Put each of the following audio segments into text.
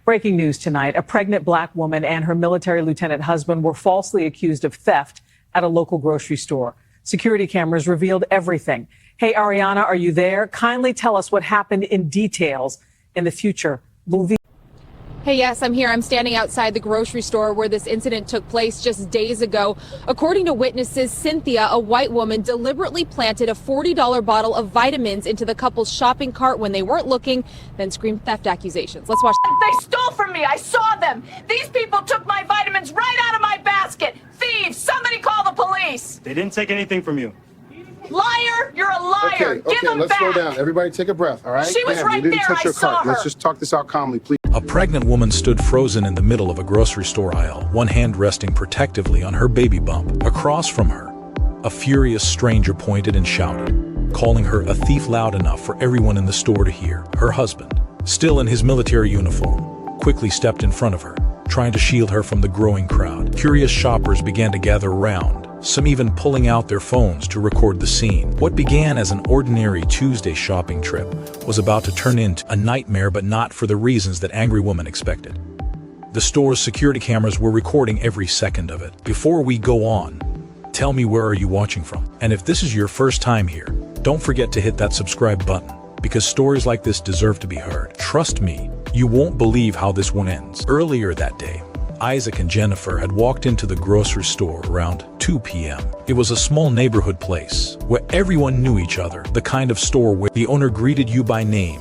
Breaking news tonight, a pregnant black woman and her military lieutenant husband were falsely accused of theft at a local grocery store. Security cameras revealed everything. Hey, Ariana, are you there? Kindly tell us what happened in details in the future movie. Hey, yes, I'm here. I'm standing outside the grocery store where this incident took place just days ago. According to witnesses, Cynthia, a white woman, deliberately planted a $40 bottle of vitamins into the couple's shopping cart when they weren't looking, then screamed theft accusations. Let's watch. They stole from me. I saw them. These people took my vitamins right out of my basket. Thieves! Somebody call the police. They didn't take anything from you. Liar! You're a liar. Give them let's back. slow down. Everybody take a breath, all right? She was right you didn't there. touch your I saw cart. her. Let's just talk this out calmly, please. A pregnant woman stood frozen in the middle of a grocery store aisle, one hand resting protectively on her baby bump. Across from her, a furious stranger pointed and shouted, calling her a thief loud enough for everyone in the store to hear. Her husband, still in his military uniform, quickly stepped in front of her, trying to shield her from the growing crowd. Curious shoppers began to gather around, some even pulling out their phones to record the scene. What began as an ordinary Tuesday shopping trip was about to turn into a nightmare, but not for the reasons that angry woman expected. The store's security cameras were recording every second of it. Before we go on, tell me, where are you watching from? And if this is your first time here, don't forget to hit that subscribe button, because stories like this deserve to be heard. Trust me, you won't believe how this one ends. Earlier that day, Isaac and Jennifer had walked into the grocery store around 2 p.m. It was a small neighborhood place where everyone knew each other, the kind of store where the owner greeted you by name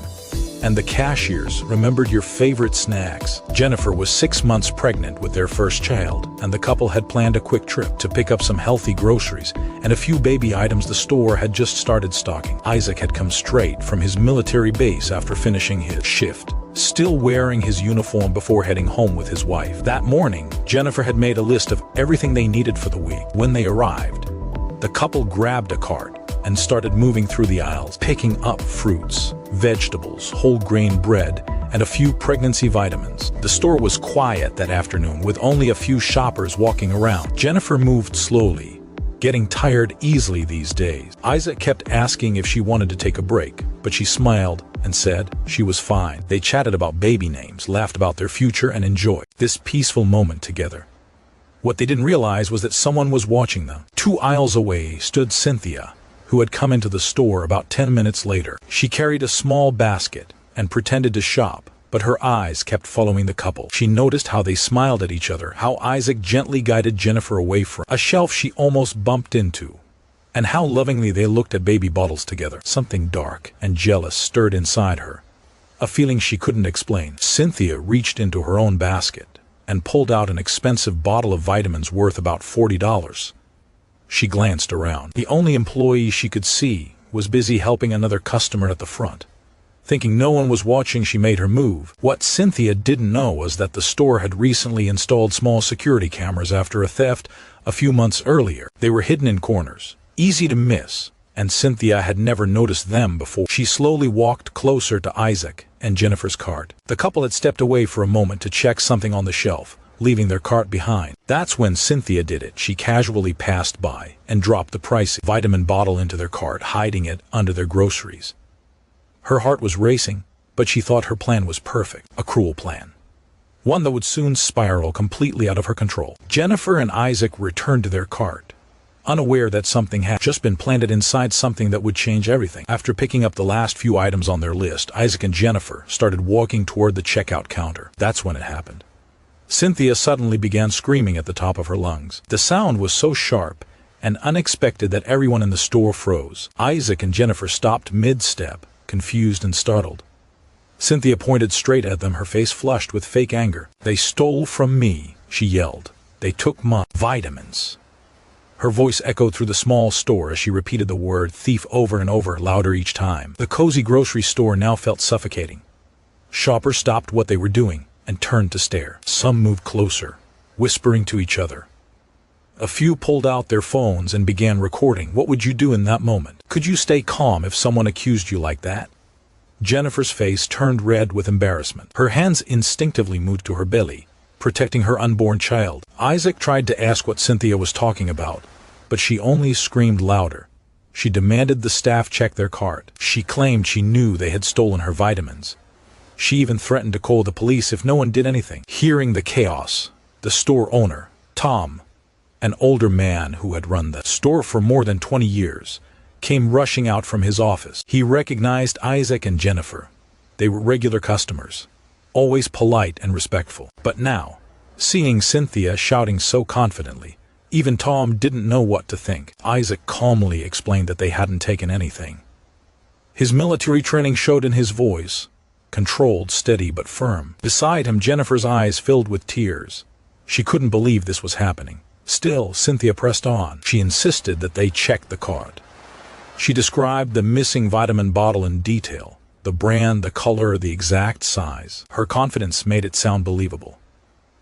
and the cashiers remembered your favorite snacks. Jennifer was 6 months pregnant with their first child, and the couple had planned a quick trip to pick up some healthy groceries and a few baby items the store had just started stocking. Isaac had come straight from his military base after finishing his shift, still wearing his uniform before heading home with his wife. That morning, Jennifer had made a list of everything they needed for the week. When they arrived, the couple grabbed a cart and started moving through the aisles, picking up fruits, vegetables, whole grain bread, and a few pregnancy vitamins. The store was quiet that afternoon, with only a few shoppers walking around. Jennifer moved slowly, getting tired easily these days. Isaac kept asking if she wanted to take a break, but she smiled and said she was fine. They chatted about baby names, laughed about their future, and enjoyed this peaceful moment together. What they didn't realize was that someone was watching them. 2 aisles away stood Cynthia, who had come into the store about 10 minutes later. She carried a small basket and pretended to shop, but her eyes kept following the couple. She noticed how they smiled at each other, how Isaac gently guided Jennifer away from a shelf she almost bumped into, and how lovingly they looked at baby bottles together. Something dark and jealous stirred inside her, a feeling she couldn't explain. Cynthia reached into her own basket and pulled out an expensive bottle of vitamins worth about $40. She glanced around. The only employee she could see was busy helping another customer at the front. Thinking no one was watching, she made her move. What Cynthia didn't know was that the store had recently installed small security cameras after a theft a few months earlier. They were hidden in corners, easy to miss, and Cynthia had never noticed them before. She slowly walked closer to Isaac and Jennifer's cart. The couple had stepped away for a moment to check something on the shelf, leaving their cart behind. That's when Cynthia did it. She casually passed by and dropped the pricey vitamin bottle into their cart, hiding it under their groceries. Her heart was racing, but she thought her plan was perfect. A cruel plan, one that would soon spiral completely out of her control. Jennifer and Isaac returned to their cart, unaware that something had just been planted inside something that would change everything. After picking up the last few items on their list, Isaac and Jennifer started walking toward the checkout counter. That's when it happened. Cynthia suddenly began screaming at the top of her lungs. The sound was so sharp and unexpected that everyone in the store froze. Isaac and Jennifer stopped mid-step, confused and startled. Cynthia pointed straight at them, her face flushed with fake anger. "They stole from me," she yelled. "They took my vitamins." Her voice echoed through the small store as she repeated the word thief over and over, louder each time. The cozy grocery store now felt suffocating. Shoppers stopped what they were doing and turned to stare. Some moved closer, whispering to each other. A few pulled out their phones and began recording. What would you do in that moment? Could you stay calm if someone accused you like that? Jennifer's face turned red with embarrassment. Her hands instinctively moved to her belly, protecting her unborn child. Isaac tried to ask what Cynthia was talking about, but she only screamed louder. She demanded the staff check their cart. She claimed she knew they had stolen her vitamins. She even threatened to call the police if no one did anything. Hearing the chaos, the store owner, Tom, an older man who had run the store for more than 20 years, came rushing out from his office. He recognized Isaac and Jennifer. They were regular customers, always polite and respectful. But now, seeing Cynthia shouting so confidently, even Tom didn't know what to think. Isaac calmly explained that they hadn't taken anything. His military training showed in his voice, controlled, steady, but firm. Beside him, Jennifer's eyes filled with tears. She couldn't believe this was happening. Still, Cynthia pressed on. She insisted that they check the card. She described the missing vitamin bottle in detail, the brand, the color, the exact size. Her confidence made it sound believable.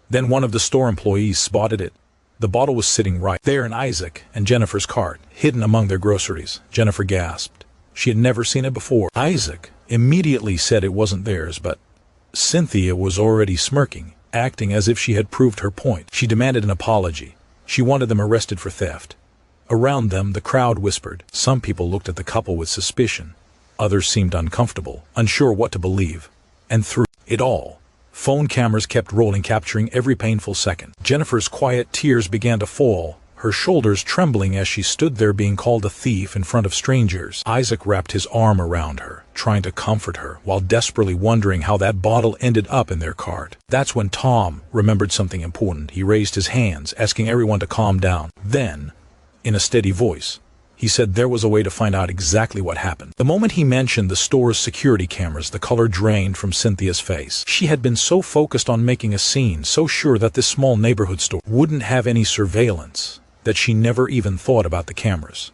Then one of the store employees spotted it. The bottle was sitting right there in Isaac and Jennifer's cart, hidden among their groceries. Jennifer gasped. She had never seen it before. Isaac immediately said it wasn't theirs, but Cynthia was already smirking, acting as if she had proved her point. She demanded an apology. She wanted them arrested for theft. Around them, the crowd whispered. Some people looked at the couple with suspicion. Others seemed uncomfortable, unsure what to believe. And through it all, phone cameras kept rolling, capturing every painful second. Jennifer's quiet tears began to fall, her shoulders trembling as she stood there being called a thief in front of strangers. Isaac wrapped his arm around her, trying to comfort her, while desperately wondering how that bottle ended up in their cart. That's when Tom remembered something important. He raised his hands, asking everyone to calm down. Then, in a steady voice, he said there was a way to find out exactly what happened. The moment he mentioned the store's security cameras, the color drained from Cynthia's face. She had been so focused on making a scene, so sure that this small neighborhood store wouldn't have any surveillance, that she never even thought about the cameras.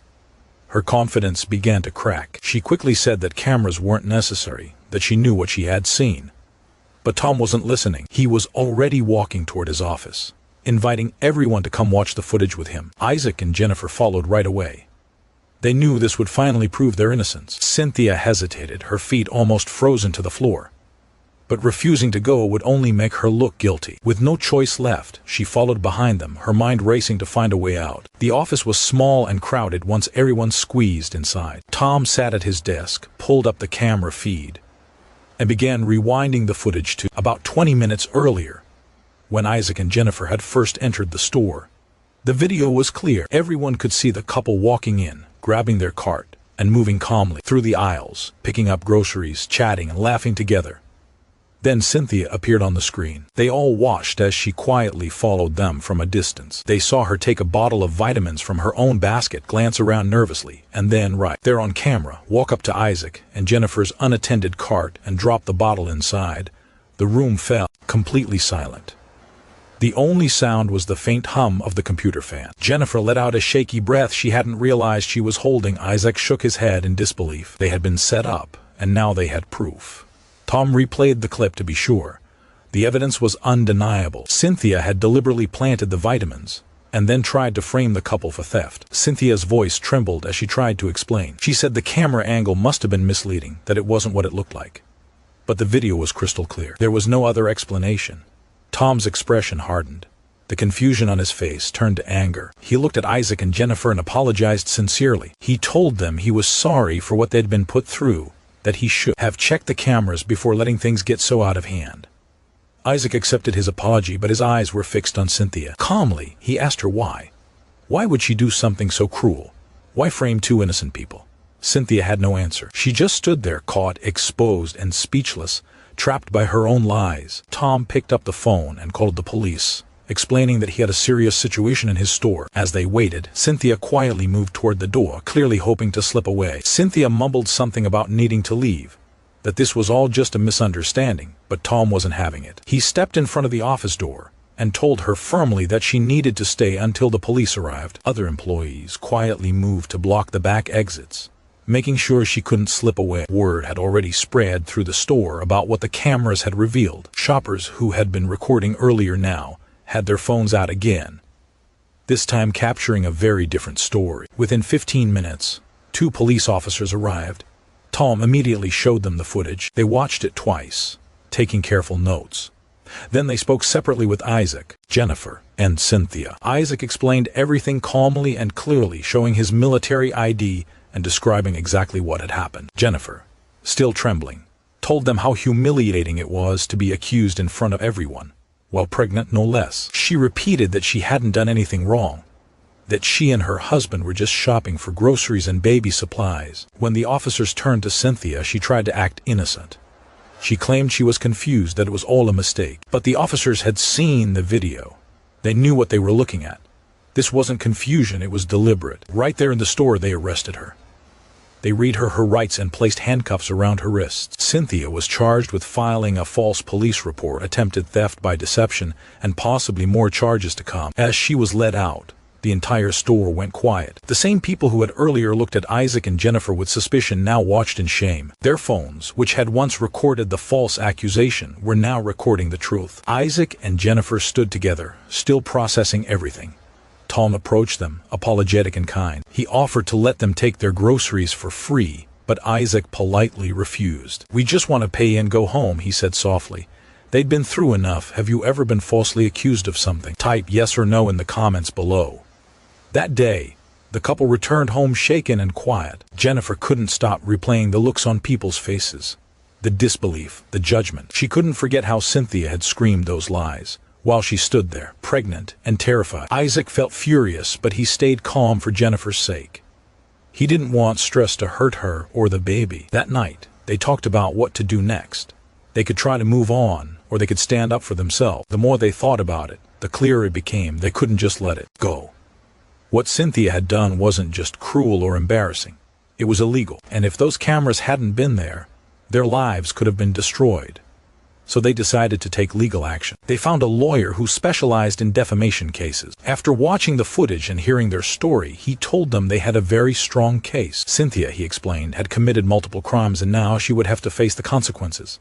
Her confidence began to crack. She quickly said that cameras weren't necessary, that she knew what she had seen. But Tom wasn't listening. He was already walking toward his office, inviting everyone to come watch the footage with him. Isaac and Jennifer followed right away. They knew this would finally prove their innocence. Cynthia hesitated, her feet almost frozen to the floor. But refusing to go would only make her look guilty. With no choice left, she followed behind them, her mind racing to find a way out. The office was small and crowded once everyone squeezed inside. Tom sat at his desk, pulled up the camera feed, and began rewinding the footage to about 20 minutes earlier, when Isaac and Jennifer had first entered the store. The video was clear. Everyone could see the couple walking in, grabbing their cart, and moving calmly through the aisles, picking up groceries, chatting and laughing together. Then Cynthia appeared on the screen. They all watched as she quietly followed them from a distance. They saw her take a bottle of vitamins from her own basket, glance around nervously, and then, right there on camera, walk up to Isaac and Jennifer's unattended cart and drop the bottle inside. The room fell completely silent. The only sound was the faint hum of the computer fan. Jennifer let out a shaky breath. She hadn't realized she was holding. Isaac shook his head in disbelief. They had been set up, and now they had proof. Tom replayed the clip to be sure. The evidence was undeniable. Cynthia had deliberately planted the vitamins, and then tried to frame the couple for theft. Cynthia's voice trembled as she tried to explain. She said the camera angle must have been misleading, that it wasn't what it looked like. But the video was crystal clear. There was no other explanation. Tom's expression hardened. The confusion on his face turned to anger. He looked at Isaac and Jennifer and apologized sincerely. He told them he was sorry for what they'd been put through, that he should have checked the cameras before letting things get so out of hand. Isaac accepted his apology, but his eyes were fixed on Cynthia. Calmly, he asked her why. Why would she do something so cruel? Why frame two innocent people? Cynthia had no answer. She just stood there, caught, exposed, and speechless, trapped by her own lies. Tom picked up the phone and called the police, explaining that he had a serious situation in his store. As they waited, Cynthia quietly moved toward the door, clearly hoping to slip away. Cynthia mumbled something about needing to leave, that this was all just a misunderstanding, but Tom wasn't having it. He stepped in front of the office door and told her firmly that she needed to stay until the police arrived. Other employees quietly moved to block the back exits, making sure she couldn't slip away. Word had already spread through the store about what the cameras had revealed. Shoppers who had been recording earlier now had their phones out again, this time capturing a very different story. Within 15 minutes, 2 police officers arrived. Tom immediately showed them the footage. They watched it twice, taking careful notes. Then they spoke separately with Isaac, Jennifer, and Cynthia. Isaac explained everything calmly and clearly, showing his military ID and describing exactly what had happened. Jennifer, still trembling, told them how humiliating it was to be accused in front of everyone, while pregnant no less. She repeated that she hadn't done anything wrong, that she and her husband were just shopping for groceries and baby supplies. When the officers turned to Cynthia, she tried to act innocent. She claimed she was confused, that it was all a mistake. But the officers had seen the video. They knew what they were looking at. This wasn't confusion, it was deliberate. Right there in the store, they arrested her. They read her rights and placed handcuffs around her wrists. Cynthia was charged with filing a false police report, attempted theft by deception, and possibly more charges to come. As she was let out, the entire store went quiet. The same people who had earlier looked at Isaac and Jennifer with suspicion now watched in shame. Their phones, which had once recorded the false accusation, were now recording the truth. Isaac and Jennifer stood together, still processing everything. Tom approached them, apologetic and kind. He offered to let them take their groceries for free, but Isaac politely refused. "We just want to pay and go home," he said softly. They'd been through enough. Have you ever been falsely accused of something? Type yes or no in the comments below. That day, the couple returned home shaken and quiet. Jennifer couldn't stop replaying the looks on people's faces. The disbelief, the judgment. She couldn't forget how Cynthia had screamed those lies, while she stood there, pregnant and terrified. Isaac felt furious, but he stayed calm for Jennifer's sake. He didn't want stress to hurt her or the baby. That night, they talked about what to do next. They could try to move on, or they could stand up for themselves. The more they thought about it, the clearer it became they couldn't just let it go. What Cynthia had done wasn't just cruel or embarrassing. It was illegal. And if those cameras hadn't been there, their lives could have been destroyed. So they decided to take legal action. They found a lawyer who specialized in defamation cases. After watching the footage and hearing their story, he told them they had a very strong case. Cynthia, he explained, had committed multiple crimes and now she would have to face the consequences.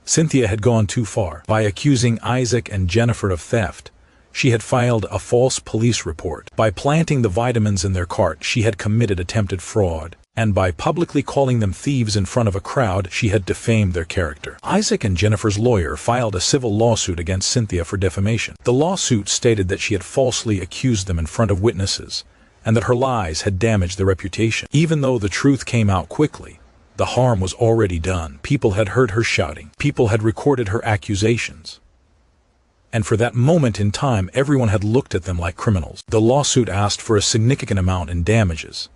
Cynthia had gone too far. By accusing Isaac and Jennifer of theft, she had filed a false police report. By planting the vitamins in their cart, she had committed attempted fraud. And by publicly calling them thieves in front of a crowd, she had defamed their character. Isaac and Jennifer's lawyer filed a civil lawsuit against Cynthia for defamation. The lawsuit stated that she had falsely accused them in front of witnesses, and that her lies had damaged their reputation. Even though the truth came out quickly, the harm was already done. People had heard her shouting. People had recorded her accusations. And for that moment in time, everyone had looked at them like criminals. The lawsuit asked for a significant amount in damages.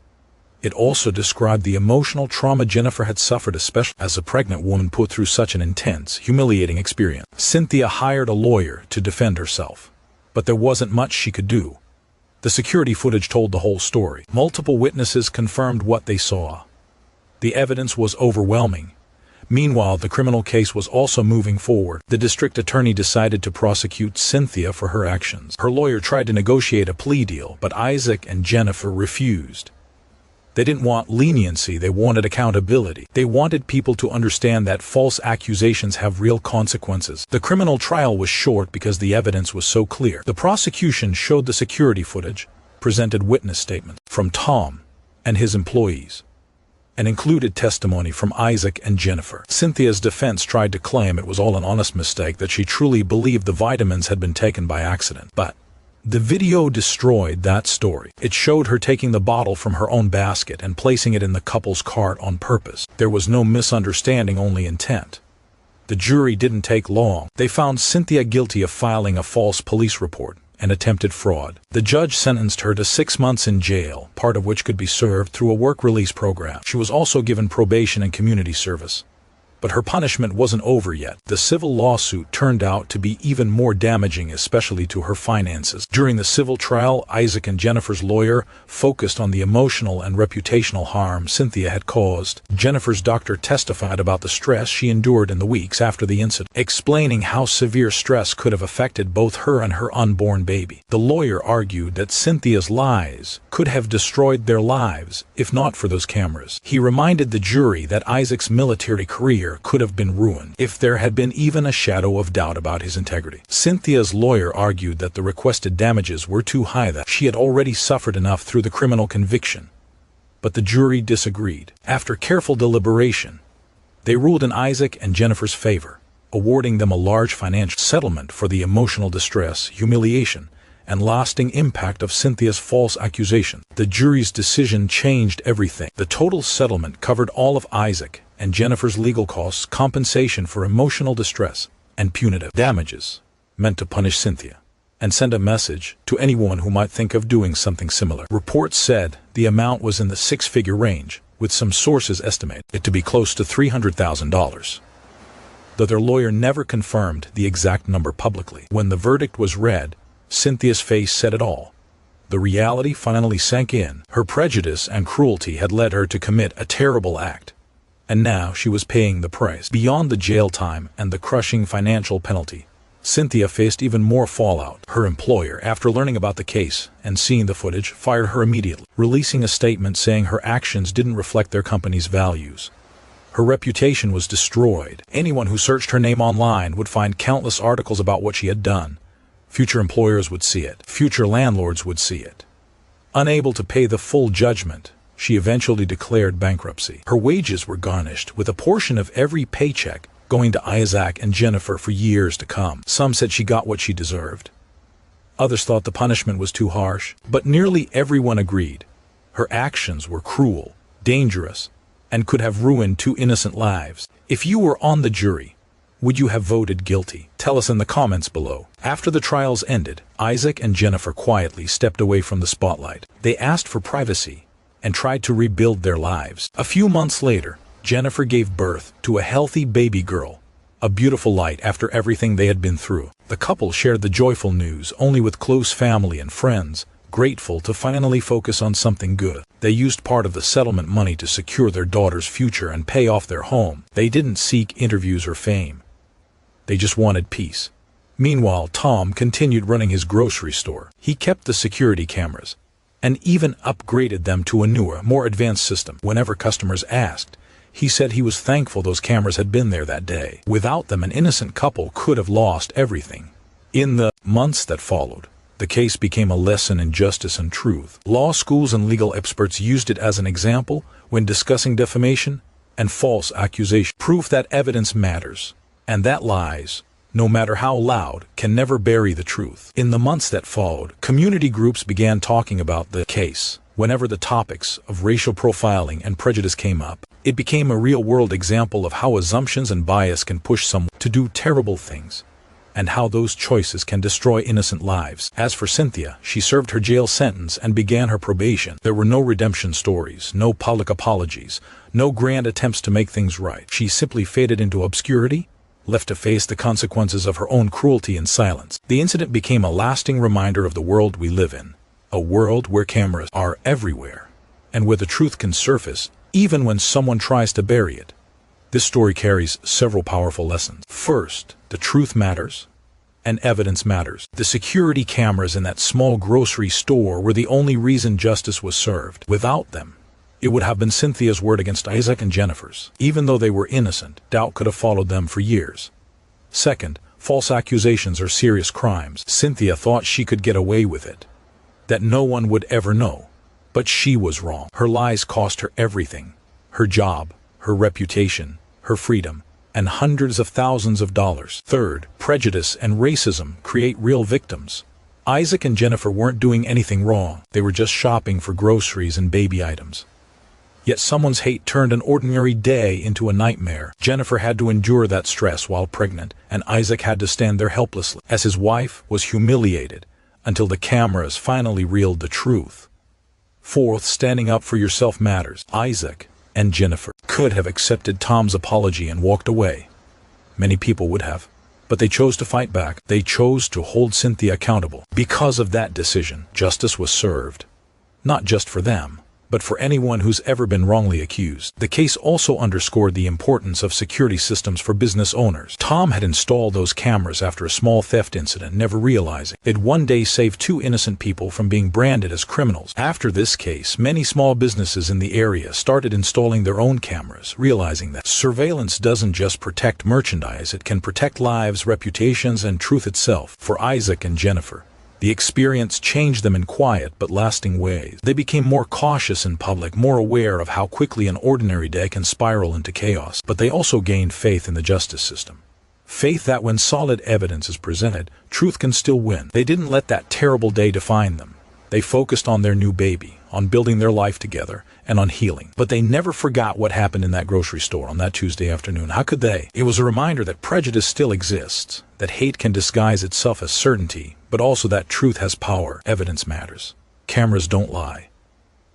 It also described the emotional trauma Jennifer had suffered, especially as a pregnant woman put through such an intense, humiliating experience. Cynthia hired a lawyer to defend herself, but there wasn't much she could do. The security footage told the whole story. Multiple witnesses confirmed what they saw. The evidence was overwhelming. Meanwhile, the criminal case was also moving forward. The district attorney decided to prosecute Cynthia for her actions. Her lawyer tried to negotiate a plea deal, but Isaac and Jennifer refused. They didn't want leniency, they wanted accountability. They wanted people to understand that false accusations have real consequences. The criminal trial was short because the evidence was so clear. The prosecution showed the security footage, presented witness statements from Tom and his employees, and included testimony from Isaac and Jennifer. Cynthia's defense tried to claim it was all an honest mistake, that she truly believed the vitamins had been taken by accident. But the video destroyed that story. It showed her taking the bottle from her own basket and placing it in the couple's cart on purpose. There was no misunderstanding, only intent. The jury didn't take long. They found Cynthia guilty of filing a false police report and attempted fraud. The judge sentenced her to 6 months in jail, part of which could be served through a work release program. She was also given probation and community service. But her punishment wasn't over yet. The civil lawsuit turned out to be even more damaging, especially to her finances. During the civil trial, Isaac and Jennifer's lawyer focused on the emotional and reputational harm Cynthia had caused. Jennifer's doctor testified about the stress she endured in the weeks after the incident, explaining how severe stress could have affected both her and her unborn baby. The lawyer argued that Cynthia's lies could have destroyed their lives if not for those cameras. He reminded the jury that Isaac's military career could have been ruined if there had been even a shadow of doubt about his integrity. Cynthia's lawyer argued that the requested damages were too high, that she had already suffered enough through the criminal conviction. But the jury disagreed. After careful deliberation, they ruled in Isaac and Jennifer's favor, awarding them a large financial settlement for the emotional distress, humiliation, and lasting impact of Cynthia's false accusation. The jury's decision changed everything. The total settlement covered all of Isaac and Jennifer's legal costs, compensation for emotional distress, and punitive damages, meant to punish Cynthia and send a message to anyone who might think of doing something similar. Reports said the amount was in the six-figure range, with some sources estimate it to be close to $300,000. Though their lawyer never confirmed the exact number publicly. When the verdict was read, Cynthia's face said it all. The reality finally sank in. Her prejudice and cruelty had led her to commit a terrible act, and now she was paying the price. Beyond the jail time and the crushing financial penalty, Cynthia faced even more fallout. Her employer, after learning about the case and seeing the footage, fired her immediately, releasing a statement saying her actions didn't reflect their company's values. Her reputation was destroyed. Anyone who searched her name online would find countless articles about what she had done. Future employers would see it. Future landlords would see it. Unable to pay the full judgment, she eventually declared bankruptcy. Her wages were garnished, with a portion of every paycheck going to Isaac and Jennifer for years to come. Some said she got what she deserved. Others thought the punishment was too harsh, but nearly everyone agreed. Her actions were cruel, dangerous, and could have ruined two innocent lives. If you were on the jury, would you have voted guilty? Tell us in the comments below. After the trials ended, Isaac and Jennifer quietly stepped away from the spotlight. They asked for privacy and tried to rebuild their lives. A few months later, Jennifer gave birth to a healthy baby girl, a beautiful light after everything they had been through. The couple shared the joyful news only with close family and friends, grateful to finally focus on something good. They used part of the settlement money to secure their daughter's future and pay off their home. They didn't seek interviews or fame. They just wanted peace. Meanwhile, Tom continued running his grocery store. He kept the security cameras and even upgraded them to a newer, more advanced system. Whenever customers asked, he said he was thankful those cameras had been there that day. Without them, an innocent couple could have lost everything. In the months that followed, the case became a lesson in justice and truth. Law schools and legal experts used it as an example when discussing defamation and false accusation. Proof that evidence matters, and that lies, no matter how loud, can never bury the truth. In the months that followed, community groups began talking about the case. Whenever the topics of racial profiling and prejudice came up, it became a real-world example of how assumptions and bias can push someone to do terrible things, and how those choices can destroy innocent lives. As for Cynthia, she served her jail sentence and began her probation. There were no redemption stories, no public apologies, no grand attempts to make things right. She simply faded into obscurity, left to face the consequences of her own cruelty in silence. The incident became a lasting reminder of the world we live in, a world where cameras are everywhere, and where the truth can surface even when someone tries to bury it. This story carries several powerful lessons. First, the truth matters, and evidence matters. The security cameras in that small grocery store were the only reason justice was served. Without them, it would have been Cynthia's word against Isaac and Jennifer's. Even though they were innocent, doubt could have followed them for years. Second, false accusations are serious crimes. Cynthia thought she could get away with it, that no one would ever know. But she was wrong. Her lies cost her everything: her job, her reputation, her freedom, and hundreds of thousands of dollars. Third, prejudice and racism create real victims. Isaac and Jennifer weren't doing anything wrong. They were just shopping for groceries and baby items. Yet someone's hate turned an ordinary day into a nightmare. Jennifer had to endure that stress while pregnant, and Isaac had to stand there helplessly as his wife was humiliated until the cameras finally revealed the truth. Fourth, standing up for yourself matters. Isaac and Jennifer could have accepted Tom's apology and walked away. Many people would have, but they chose to fight back. They chose to hold Cynthia accountable. Because of that decision, justice was served, not just for them, but for anyone who's ever been wrongly accused. The case also underscored the importance of security systems for business owners. Tom had installed those cameras after a small theft incident, never realizing it one day saved two innocent people from being branded as criminals. After this case, many small businesses in the area started installing their own cameras, realizing that surveillance doesn't just protect merchandise, it can protect lives, reputations, and truth itself. For Isaac and Jennifer, the experience changed them in quiet but lasting ways. They became more cautious in public, more aware of how quickly an ordinary day can spiral into chaos. But they also gained faith in the justice system. Faith that when solid evidence is presented, truth can still win. They didn't let that terrible day define them. They focused on their new baby, on building their life together, and on healing. But they never forgot what happened in that grocery store on that Tuesday afternoon. How could they? It was a reminder that prejudice still exists, that hate can disguise itself as certainty, but also that truth has power. Evidence matters. Cameras don't lie.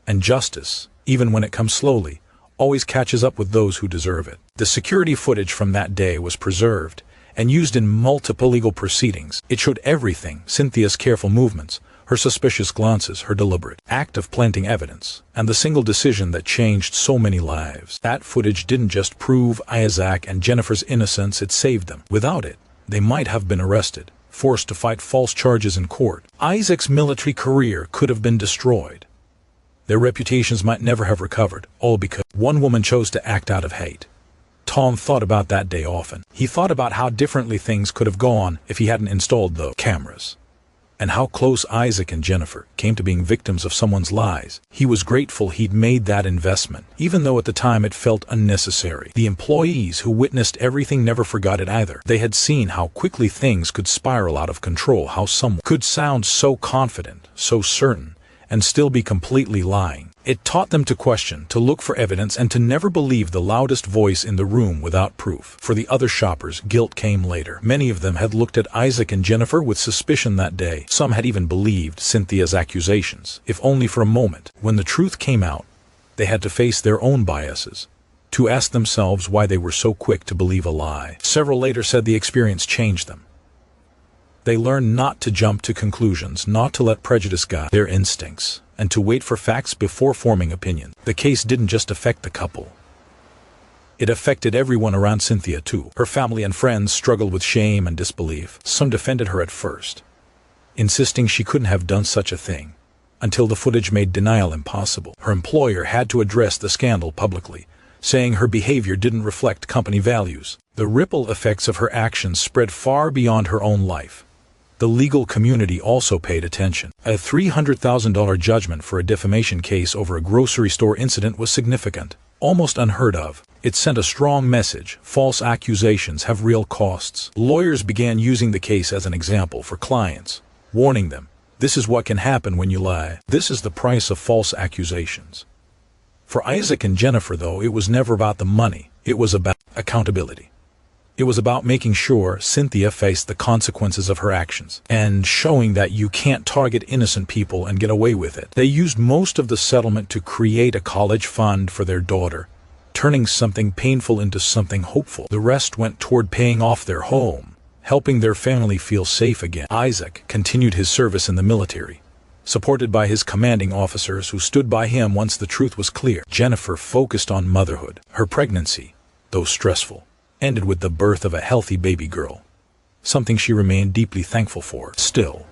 And justice, even when it comes slowly, always catches up with those who deserve it. The security footage from that day was preserved and used in multiple legal proceedings. It showed everything: Cynthia's careful movements, her suspicious glances, her deliberate act of planting evidence, and the single decision that changed so many lives. That footage didn't just prove Isaac and Jennifer's innocence, it saved them. Without it, they might have been arrested, forced to fight false charges in court. Isaac's military career could have been destroyed. Their reputations might never have recovered, all because one woman chose to act out of hate. Tom thought about that day often. He thought about how differently things could have gone if he hadn't installed the cameras, and how close Isaac and Jennifer came to being victims of someone's lies. He was grateful he'd made that investment, even though at the time it felt unnecessary. The employees who witnessed everything never forgot it either. They had seen how quickly things could spiral out of control, how someone could sound so confident, so certain, and still be completely lying. It taught them to question, to look for evidence, and to never believe the loudest voice in the room without proof. For the other shoppers, guilt came later. Many of them had looked at Isaac and Jennifer with suspicion that day. Some had even believed Cynthia's accusations, if only for a moment. When the truth came out, they had to face their own biases, to ask themselves why they were so quick to believe a lie. Several later said the experience changed them. They learned not to jump to conclusions, not to let prejudice guide their instincts, and to wait for facts before forming opinions. The case didn't just affect the couple. It affected everyone around Cynthia too. Her family and friends struggled with shame and disbelief. Some defended her at first, insisting she couldn't have done such a thing, until the footage made denial impossible. Her employer had to address the scandal publicly, saying her behavior didn't reflect company values. The ripple effects of her actions spread far beyond her own life. The legal community also paid attention. A $300,000 judgment for a defamation case over a grocery store incident was significant, almost unheard of. It sent a strong message: false accusations have real costs. Lawyers began using the case as an example for clients, warning them, this is what can happen when you lie. This is the price of false accusations. For Isaac and Jennifer, though, it was never about the money. It was about accountability. It was about making sure Cynthia faced the consequences of her actions, and showing that you can't target innocent people and get away with it. They used most of the settlement to create a college fund for their daughter, turning something painful into something hopeful. The rest went toward paying off their home, helping their family feel safe again. Isaac continued his service in the military, supported by his commanding officers who stood by him once the truth was clear. Jennifer focused on motherhood. Her pregnancy, though stressful, ended with the birth of a healthy baby girl, something she remained deeply thankful for. Still,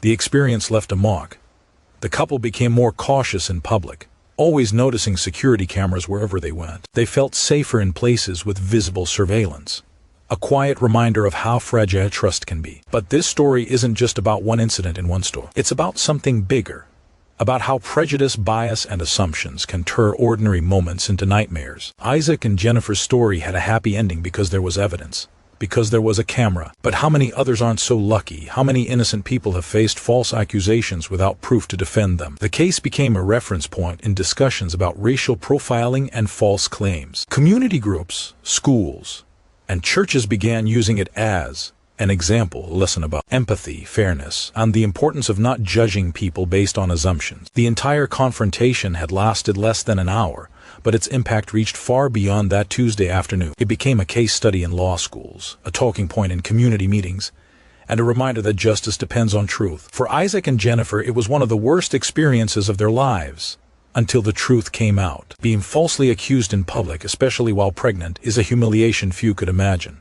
the experience left a mark. The couple became more cautious in public, always noticing security cameras wherever they went. They felt safer in places with visible surveillance, a quiet reminder of how fragile trust can be. But this story isn't just about one incident in one store. It's about something bigger, about how prejudice, bias, and assumptions can turn ordinary moments into nightmares. Isaac and Jennifer's story had a happy ending because there was evidence, because there was a camera. But how many others aren't so lucky? How many innocent people have faced false accusations without proof to defend them? The case became a reference point in discussions about racial profiling and false claims. Community groups, schools, and churches began using it as an example, a lesson about empathy, fairness, and the importance of not judging people based on assumptions. The entire confrontation had lasted less than an hour, but its impact reached far beyond that Tuesday afternoon. It became a case study in law schools, a talking point in community meetings, and a reminder that justice depends on truth. For Isaac and Jennifer, it was one of the worst experiences of their lives, until the truth came out. Being falsely accused in public, especially while pregnant, is a humiliation few could imagine.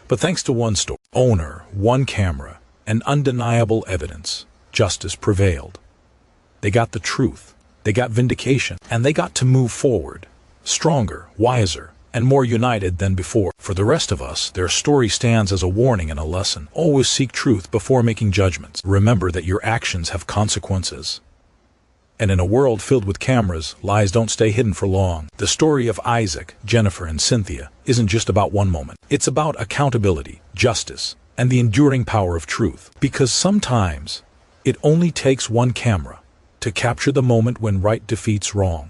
But thanks to one store owner, one camera, and undeniable evidence, justice prevailed. They got the truth, they got vindication, and they got to move forward, stronger, wiser, and more united than before. For the rest of us, their story stands as a warning and a lesson. Always seek truth before making judgments. Remember that your actions have consequences. And in a world filled with cameras, lies don't stay hidden for long. The story of Isaac, Jennifer, and Cynthia isn't just about one moment. It's about accountability, justice, and the enduring power of truth. Because sometimes, it only takes one camera to capture the moment when right defeats wrong.